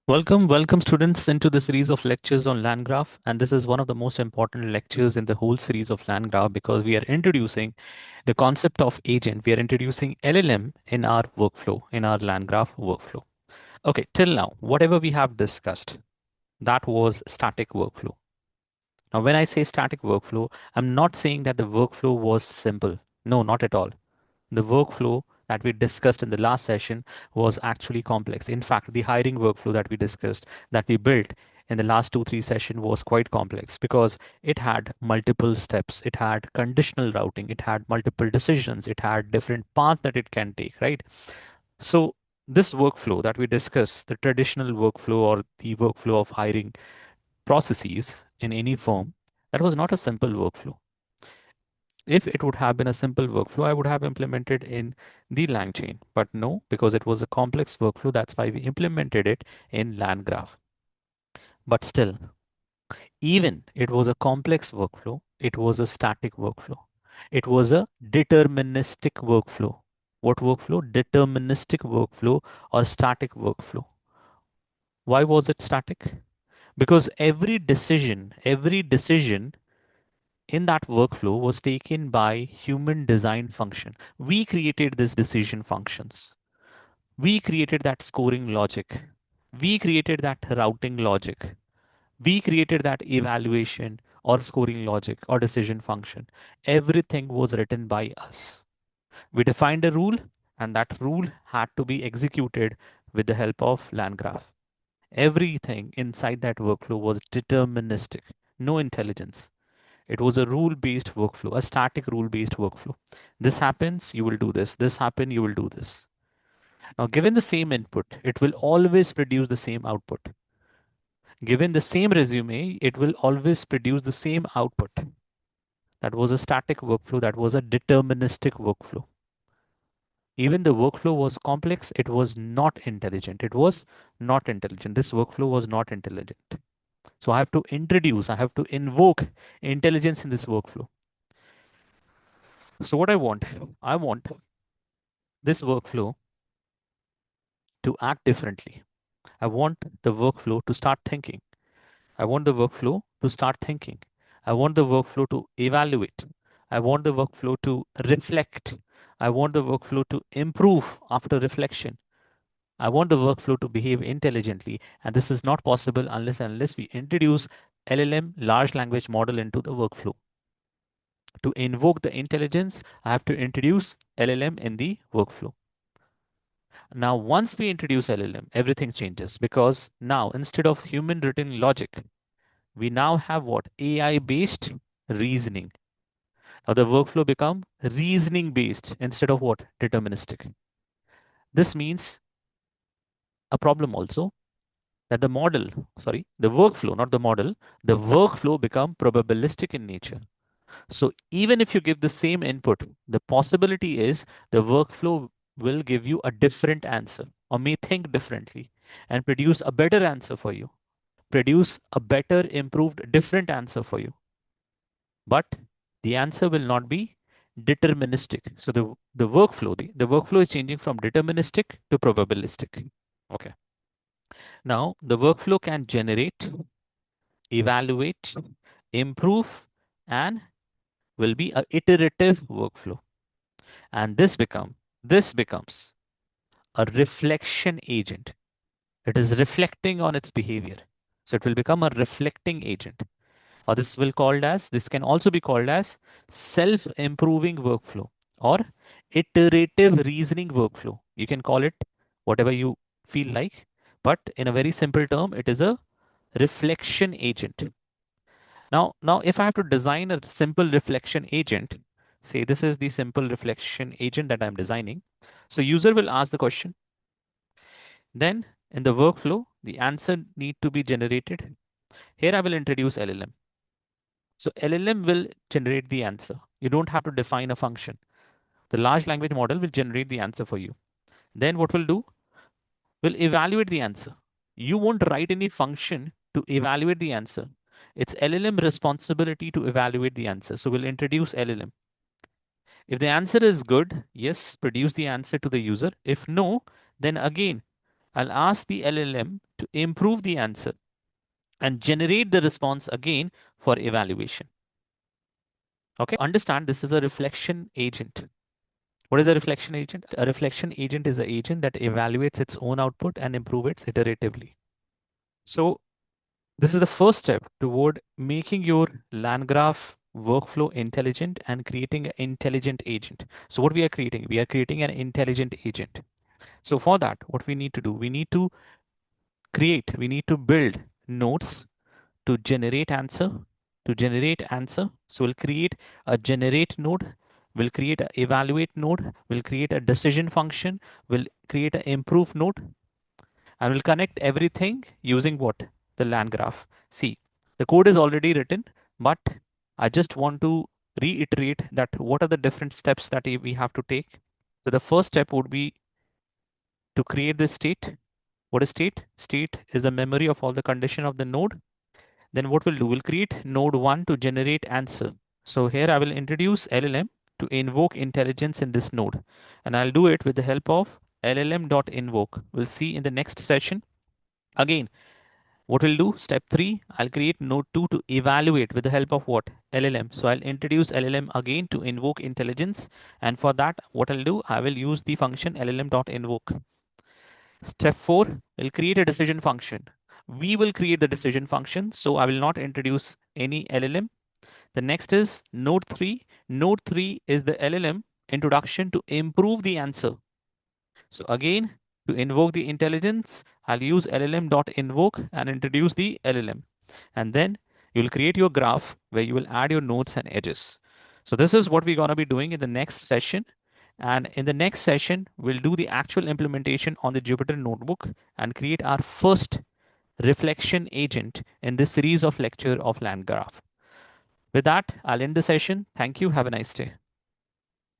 Welcome students into the series of lectures on LangGraph, and this is one of the most important lectures in the whole series of LangGraph because we are introducing the concept of agent. We are introducing LLM in our workflow, in our LangGraph workflow. Okay, till now, whatever we have discussed, that was static workflow. Now, when I say static workflow, I'm not saying that the workflow was simple. No, not at all. The workflow that we discussed in the last session was actually complex. In fact, the hiring workflow that we discussed, that we built in the last 2 3 session was quite complex because it had multiple steps, it had conditional routing, it had multiple decisions, it had different paths that it can take, right? So this workflow that we discussed, the traditional workflow or the workflow of hiring processes in any firm, that was not a simple workflow. If it would have been a simple workflow, I would have implemented in the LangChain. But no, because it was a complex workflow, that's why we implemented it in LangGraph. But still, even it was a complex workflow, it was a static workflow. It was a deterministic workflow. What workflow? Deterministic workflow or static workflow. Why was it static? Because every decision in that workflow was taken by human design function. We created these decision functions. We created that scoring logic. We created that routing logic. We created that evaluation or scoring logic or decision function. Everything was written by us. We defined a rule, and that rule had to be executed with the help of LangGraph. Everything inside that workflow was deterministic, no intelligence. It was a rule based workflow, a static rule based workflow. This happens, you will do this. This happen, you will do this. Now, given the same input, it will always produce the same output. Given the same resume, it will always produce the same output. That was a static workflow, that was a deterministic workflow. Even the workflow was complex, it was not intelligent. It was not intelligent. This workflow was not intelligent. So I have to introduce, I have to invoke intelligence in this workflow. So what I want this workflow to act differently. I want the workflow to start thinking. I want the workflow to start thinking. I want the workflow to evaluate. I want the workflow to reflect. I want the workflow to improve after reflection. I want the workflow to behave intelligently. And this is not possible unless we introduce LLM, large language model, into the workflow. To invoke the intelligence, I have to introduce LLM in the workflow. Now, once we introduce LLM, everything changes because now instead of human written logic, we now have what? AI based reasoning. Now the workflow become reasoning based instead of what? Deterministic. This means a problem also that the workflow, not the model, the workflow become probabilistic in nature. So even if you give the same input, the possibility is the workflow will give you a different answer or may think differently and produce a better answer for you, produce a better, improved, different answer for you. But the answer will not be deterministic. So the workflow is changing from deterministic to probabilistic. Okay. Now the workflow can generate, evaluate, improve, and will be a iterative workflow. And this becomes a reflection agent. It is reflecting on its behavior. So it will become a reflecting agent. Or this can also be called as self-improving workflow or iterative reasoning workflow. You can call it whatever you feel like, but in a very simple term, it is a reflection agent. Now, if I have to design a simple reflection agent, say this is the simple reflection agent that I'm designing. So user will ask the question. Then in the workflow, the answer need to be generated. Here I will introduce LLM. So LLM will generate the answer. You don't have to define a function. The large language model will generate the answer for you. Then what will do? Will evaluate the answer. You won't write any function to evaluate the answer. It's LLM responsibility to evaluate the answer. So we'll introduce LLM. If the answer is good, yes, produce the answer to the user. If no, then again I'll ask the LLM to improve the answer and generate the response again for evaluation. Okay, understand this is a reflection agent. What is a reflection agent? A reflection agent is an agent that evaluates its own output and improves it iteratively. So this is the first step toward making your LangGraph workflow intelligent and creating an intelligent agent. So what we are creating? We are creating an intelligent agent. So for that, what we need to do, we need to build nodes to generate answer, So we'll create a generate node, we'll create a evaluate node, we'll create a decision function, we'll create an improve node, and we'll connect everything using what? The land graph. See, the code is already written, but I just want to reiterate that what are the different steps that we have to take. So the first step would be to create this state. What is state? State is the memory of all the condition of the node. Then what we'll do, we'll create node 1 to generate answer. So here I will introduce LLM to invoke intelligence in this node. And I'll do it with the help of LLM.invoke. We'll see in the next session. Again, what we'll do, step 3, I'll create node 2 to evaluate with the help of what? LLM. So I'll introduce LLM again to invoke intelligence. And for that, what I'll do, I will use the function LLM.invoke. Step 4, we'll create a decision function. We will create the decision function. So I will not introduce any LLM. The next is node 3. Node 3 is the LLM introduction to improve the answer. So again, to invoke the intelligence, I'll use LLM.invoke and introduce the LLM. And then you'll create your graph where you will add your nodes and edges. So this is what we're going to be doing in the next session. And in the next session, we'll do the actual implementation on the Jupyter Notebook and create our first reflection agent in this series of lecture of LangGraph. With that, I'll end the session. Thank you. Have a nice day.